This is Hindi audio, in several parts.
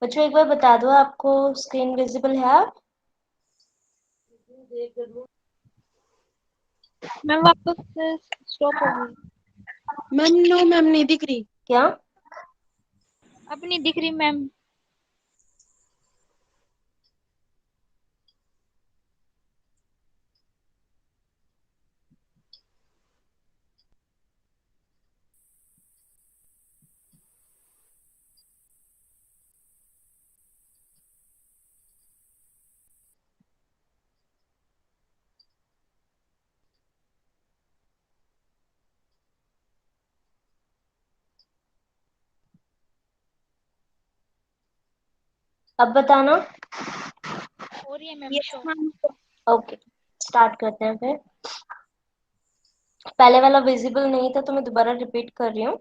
बच्चों एक बार बता दो, आपको स्क्रीन विजिबल है? मैम वापस से स्टॉप हो गई। मैम नो मैम नहीं दिख रही। क्या? अब नहीं दिख रही मैम। अब बताना। हो रही है ma'am yes show. Ma'am. Okay, start करते हैं फिर। पहले वाला विजिबल नहीं था तो मैं दोबारा रिपीट कर रही हूँ।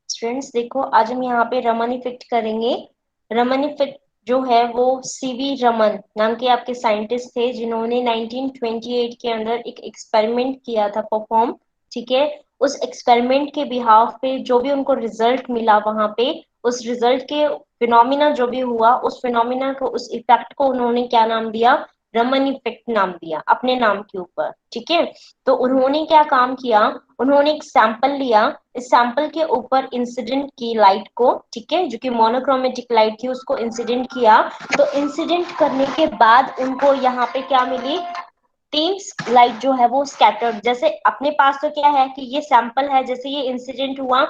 स्टूडेंट्स देखो, आज हम यहाँ पे रमन इफेक्ट करेंगे। रमन इफेक्ट जो है वो सीवी रमन नाम के आपके साइंटिस्ट थे, जिन्होंने 1928 के अंदर एक एक्सपेरिमेंट किया था परफॉर्म। ठीक है। उस एक्सपेरिमेंट के बिहाफ पे जो भी उनको रिजल्ट मिला वहां पे, उस रिजल्ट के फिनोमिना जो भी हुआ, उस फिनोमिना को, उस इफेक्ट को उन्होंने क्या नाम दिया? रमन इफेक्ट नाम दिया, अपने नाम के ऊपर। ठीक है। तो उन्होंने क्या काम किया? उन्होंने एक सैंपल लिया। इस सैंपल के ऊपर इंसिडेंट की लाइट को, ठीक है, जो कि मोनोक्रोमेटिक लाइट थी, उसको इंसिडेंट किया। तो इंसिडेंट करने के बाद उनको यहाँ पे क्या मिली? तीन लाइट जो है वो स्कैटर्ड। जैसे अपने पास तो क्या है कि ये सैंपल है, जैसे ये इंसिडेंट हुआ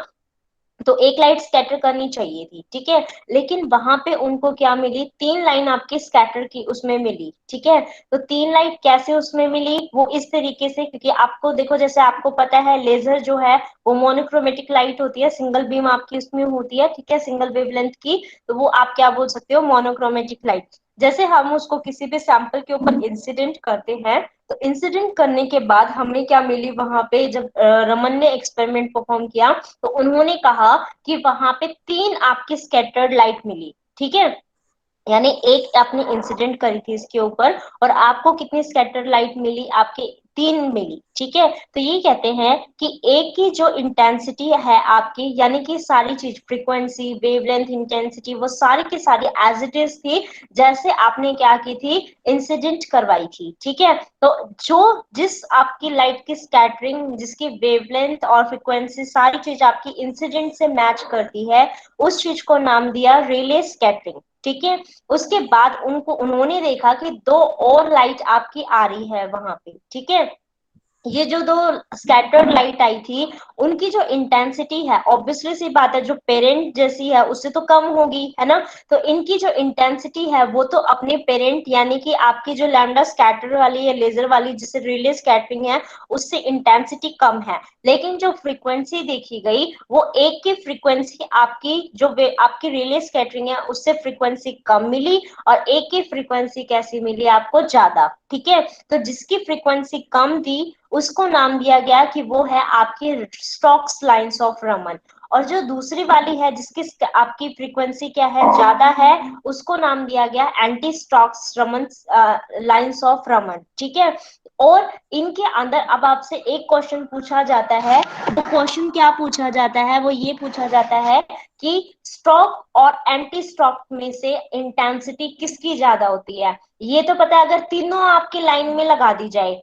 तो एक लाइट स्कैटर करनी चाहिए थी, ठीक है। लेकिन वहां पे उनको क्या मिली? तीन लाइन आपकी स्कैटर की उसमें मिली, ठीक है। तो तीन लाइट कैसे उसमें मिली? वो इस तरीके से, क्योंकि आपको देखो, जैसे आपको पता है लेजर जो है वो मोनोक्रोमेटिक लाइट होती है, सिंगल बीम आपकी उसमें होती है, ठीक है, सिंगल वेवलेंथ की। तो वो आप क्या बोल सकते हो? Monochromatic light. जैसे हम उसको किसी भी सैंपल के ऊपर इंसिडेंट करते हैं, तो इंसिडेंट करने के बाद हमें क्या मिली वहां पे? जब रमन ने एक्सपेरिमेंट परफॉर्म किया तो उन्होंने कहा कि वहां पे तीन आपकी स्कैटर्ड लाइट मिली, ठीक है। यानी एक आपने इंसिडेंट करी थी इसके ऊपर, और आपको कितनी स्कैटर्ड लाइट मिली? आपके तीन मिली, ठीक है। तो ये कहते हैं कि एक की जो इंटेंसिटी है आपकी, यानी कि सारी चीज, फ्रीक्वेंसी, वेवलेंथ, इंटेंसिटी, वो सारी की सारी एज इट इज थी, जैसे आपने क्या की थी? इंसिडेंट करवाई थी, ठीक है। तो जो जिस आपकी लाइट की स्कैटरिंग, जिसकी वेवलेंथ और फ्रीक्वेंसी सारी चीज आपकी इंसिडेंट से मैच करती है, उस चीज को नाम दिया रेले स्कैटरिंग, ठीक है। उसके बाद उन्होंने देखा कि दो और लाइट आपकी आ रही है वहां पे, ठीक है। ये जो दो स्कैटर्ड लाइट आई थी, उनकी जो इंटेंसिटी है, ऑब्वियसली सी बात है, जो पेरेंट जैसी है उससे तो कम होगी, है ना। तो इनकी जो इंटेंसिटी है वो तो अपने पेरेंट, यानी कि आपकी जो लैम्डा स्कैटर वाली या लेजर वाली जिसे रिले स्कैटरिंग है, उससे इंटेंसिटी कम है। लेकिन जो फ्रीक्वेंसी देखी गई, वो एक की फ्रीक्वेंसी आपकी जो आपकी रिले स्कैटरिंग है उससे फ्रीक्वेंसी कम मिली, और एक की फ्रीक्वेंसी कैसी मिली आपको? ज्यादा, ठीक है। तो जिसकी फ्रीक्वेंसी कम थी उसको नाम दिया गया कि वो है आपकी स्टोक्स लाइंस ऑफ रमन। और जो दूसरी वाली है जिसकी आपकी फ्रीक्वेंसी क्या है? ज्यादा है, उसको नाम दिया गया anti Stokes Raman lines of Raman, ठीक है। और इनके अंदर अब आपसे एक क्वेश्चन पूछा जाता है। वो क्वेश्चन क्या पूछा जाता है? वो ये पूछा जाता है कि स्टॉक और एंटी स्टॉक में से इंटेंसिटी किसकी ज्यादा होती है? ये तो पता है, अगर तीनों आपकी लाइन में लगा दी जाए,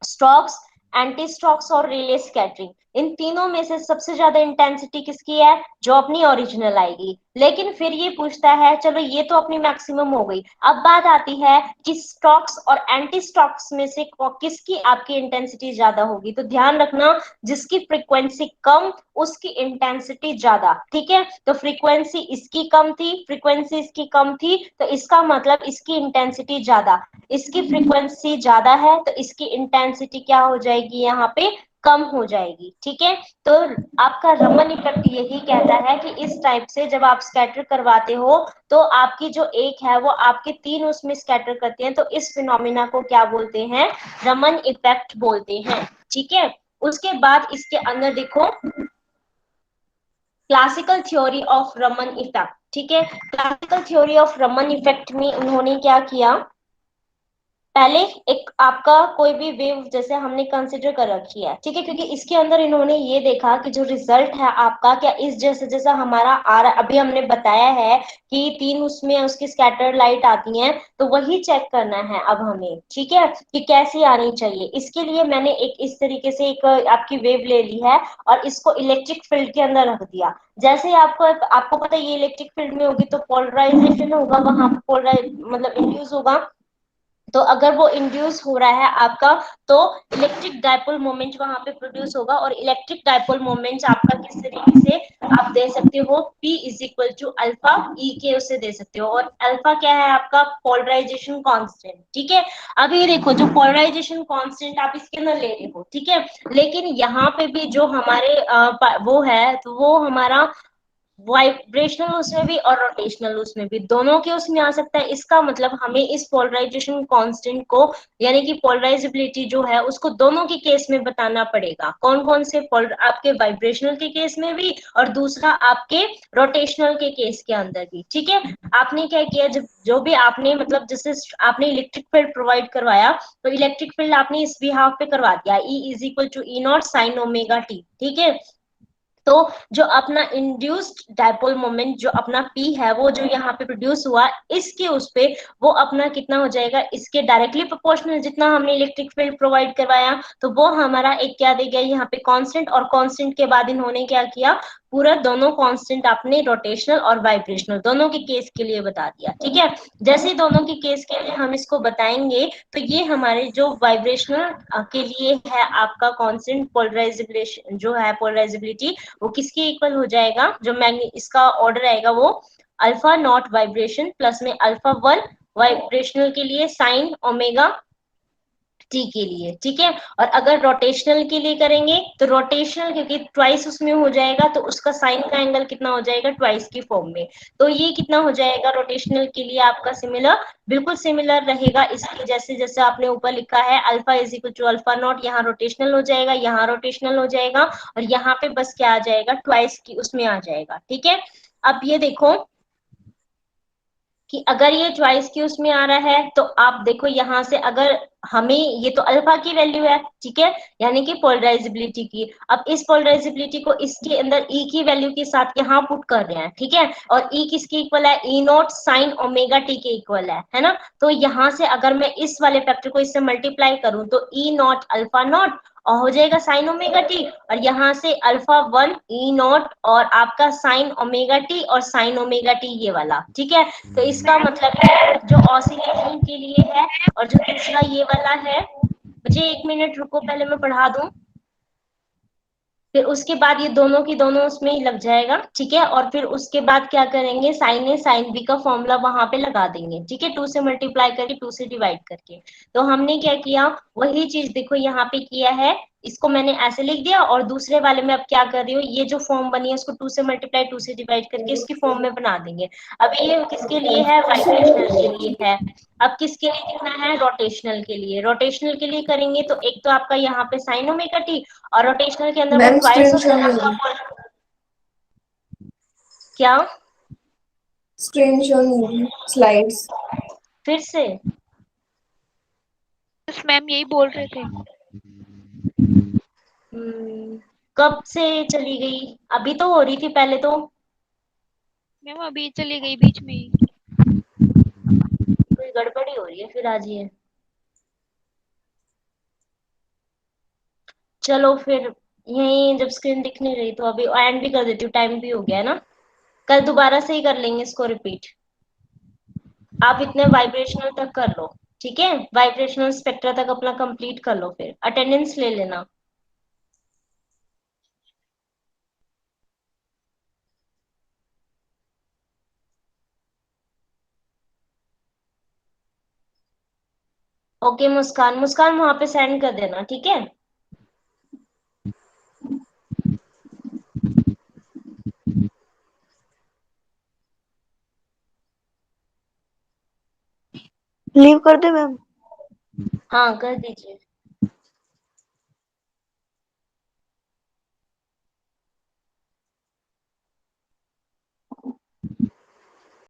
स्टॉक्स, एंटी स्टॉक्स और रिले स्कैटरिंग, इन तीनों में से सबसे ज्यादा इंटेंसिटी किसकी है? जो अपनी ओरिजिनल आएगी। लेकिन फिर ये पूछता है, चलो ये तो अपनी मैक्सिमम हो गई, अब बात आती है कि स्टॉक्स और एंटी स्टॉक्स में से किसकी आपकी इंटेंसिटी ज्यादा होगी। तो ध्यान रखना, जिसकी फ्रीक्वेंसी कम उसकी इंटेंसिटी ज्यादा, ठीक है। तो फ्रीक्वेंसी इसकी कम थी, फ्रीक्वेंसी इसकी कम थी, तो इसका मतलब इसकी इंटेंसिटी ज्यादा। इसकी फ्रीक्वेंसी ज्यादा है तो इसकी इंटेंसिटी क्या हो जाएगी? यहाँ पे कम हो जाएगी, ठीक है। तो आपका रमन इफेक्ट यही कहता है कि इस टाइप से जब आप स्कैटर करवाते हो, तो आपकी जो एक है वो आपके तीन उसमें स्कैटर करते हैं, तो इस फिनोमिना को क्या बोलते हैं? रमन इफेक्ट बोलते हैं, ठीक है। उसके बाद इसके अंदर देखो, classical theory of Raman effect, ठीक है। Classical theory of Raman effect में उन्होंने क्या किया? पहले एक आपका कोई भी वेव जैसे हमने कंसिडर कर रखी है, ठीक है, क्योंकि इसके अंदर इन्होंने ये देखा कि जो रिजल्ट है आपका क्या इस जैसे जैसा हमारा आ रहा, अभी हमने बताया है कि तीन उसमें उसकी स्कैटर लाइट आती हैं, तो वही चेक करना है अब हमें, ठीक है, कि कैसी आनी चाहिए। इसके लिए मैंने एक इस तरीके से एक आपकी वेव ले ली है और इसको इलेक्ट्रिक फील्ड के अंदर रख दिया। जैसे ही आपको पता है ये इलेक्ट्रिक फील्ड में होगी तो पोलराइजेशन होगा, वहां पोलराइज मतलब इंड्यूस होगा। तो अगर वो इंड्यूस हो रहा है आपका, तो इलेक्ट्रिक डायपोल मोमेंट वहां पे प्रोड्यूस होगा, और इलेक्ट्रिक डायपोल मोमेंट आपका किस तरीके से आप दे सकते हो, P is equal to alpha E के उसे दे सकते हो, और अल्फा क्या है आपका पोलराइजेशन कांस्टेंट, ठीक है। अब ये देखो जो पोलराइजेशन कांस्टेंट आप इसके अंदर ले रहे हो, ठीक है, लेकिन यहाँ पे भी जो हमारे वो है, तो वो हमारा वाइब्रेशनल उसमें भी और रोटेशनल उसमें भी, दोनों के उसमें आ सकता है। इसका मतलब हमें इस पोलराइजेशन कांस्टेंट को यानी कि पोलराइजेबिलिटी जो है उसको दोनों के केस में बताना पड़ेगा। कौन कौन से आपके वाइब्रेशनल के केस में भी और दूसरा आपके रोटेशनल के केस के अंदर भी, ठीक है। आपने क्या किया, जब जो भी आपने मतलब जैसे आपने इलेक्ट्रिक फील्ड प्रोवाइड करवाया, तो इलेक्ट्रिक फील्ड आपने इस बिहाफ पे करवा दिया, E is equal to E not sine omega t, ठीक है। तो जो अपना इंड्यूस्ड डायपोल मोमेंट जो अपना P है वो जो यहाँ पे प्रोड्यूस हुआ, इसके उस पे वो अपना कितना हो जाएगा, इसके डायरेक्टली प्रोपोर्शनल जितना हमने इलेक्ट्रिक फील्ड प्रोवाइड करवाया, तो वो हमारा एक क्या दे गया यहाँ पे कांस्टेंट, और कांस्टेंट के बाद इन्होंने क्या किया, पूरा दोनों कांस्टेंट आपने रोटेशनल और वाइब्रेशनल दोनों के केस के लिए बता दिया, ठीक है। जैसे ही दोनों के केस के लिए हम इसको बताएंगे, तो ये हमारे जो वाइब्रेशनल के लिए है आपका कांस्टेंट पोलराइजेबिलिटी जो है पोलराइजेबिलिटी, वो किसके इक्वल हो जाएगा, जो मैग्नी इसका ऑर्डर आएगा वो अल्फा नॉट वाइब्रेशन प्लस में अल्फा वन वाइब्रेशनल के लिए साइन ओमेगा टी के लिए, ठीक है। और अगर रोटेशनल के लिए करेंगे तो रोटेशनल क्योंकि ट्वाइस उसमें हो जाएगा, तो उसका साइन का एंगल कितना हो जाएगा, ट्वाइस की फॉर्म में। तो ये कितना हो जाएगा रोटेशनल के लिए आपका सिमिलर, बिल्कुल सिमिलर रहेगा इसके जैसे जैसे आपने ऊपर लिखा है alpha is equal to alpha not, यहाँ रोटेशनल हो जाएगा, यहाँ रोटेशनल हो जाएगा, और यहाँ पे बस क्या आ जाएगा, ट्वाइस की उसमें आ जाएगा, ठीक है। अब ये देखो कि अगर ये चॉइस की उसमें आ रहा है, तो आप देखो यहां से अगर हमें ये तो अल्फा की वैल्यू है, ठीक है, यानी कि पोलराइजेबिलिटी की। अब इस पोलराइजेबिलिटी को इसके अंदर ई की वैल्यू के साथ यहाँ पुट कर रहे हैं, ठीक है, और ई किसके इक्वल है, ई नॉट साइन ओमेगा टी के इक्वल है ना। तो यहाँ से अगर मैं इस वाले फैक्टर को इससे मल्टीप्लाई करूं, तो ई नॉट अल्फा नॉट और हो जाएगा साइन ओमेगा टी, और यहाँ से अल्फा वन ई नॉट और आपका साइन ओमेगा टी और साइन ओमेगा टी ये वाला, ठीक है। तो इसका मतलब है जो ऑसिलेशन के लिए है, और जो दूसरा ये वाला है, मुझे एक मिनट रुको पहले मैं पढ़ा दूं, फिर उसके बाद ये दोनों की दोनों उसमें ही लग जाएगा, ठीक है। और फिर उसके बाद क्या करेंगे, साइन ए साइन बी का फॉर्मूला वहां पे लगा देंगे, ठीक है, टू से मल्टीप्लाई करके टू से डिवाइड करके। तो हमने क्या किया, वही चीज देखो यहाँ पे किया है, इसको मैंने ऐसे लिख दिया, और दूसरे वाले में अब क्या कर रही हूँ, ये जो फॉर्म बनी है उसको टू से मल्टीप्लाई टू से डिवाइड करके इसकी फॉर्म में बना देंगे। अब ये किसके लिए है, वाइब्रेशनल के लिए है। अब किसके लिए लिखना है, रोटेशनल के लिए। रोटेशनल के लिए करेंगे तो एक तो आपका यहाँ पे साइन ओमेगा टी, और रोटेशनल के अंदर वो मैम ट्वाइस स्क्रीन होता शो है नहीं आपका होगी। क्या, स्क्रीन शो नहीं होगी, स्लाइड्स। फिर से बस मैम यही बोल रहे थे। कब से चली गई, अभी तो हो रही थी पहले तो। मैम अभी चली गई बीच में ही। कोई गड़बड़ी हो रही है फिर आज ये, चलो फिर यही जब स्क्रीन दिख नहीं रही तो अभी एंड भी कर देती हूँ, टाइम भी हो गया है ना, कल दोबारा से ही कर लेंगे इसको रिपीट। आप इतने वाइब्रेशनल तक कर लो, ठीक है, वाइब्रेशनल स्पेक्ट्रा तक अपना कंप्लीट कर लो, फिर अटेंडेंस ले लेना। ओके मुस्कान, मुस्कान वहां पे सेंड कर देना, ठीक है। लीव कर दे मैम। हाँ कर दीजिए।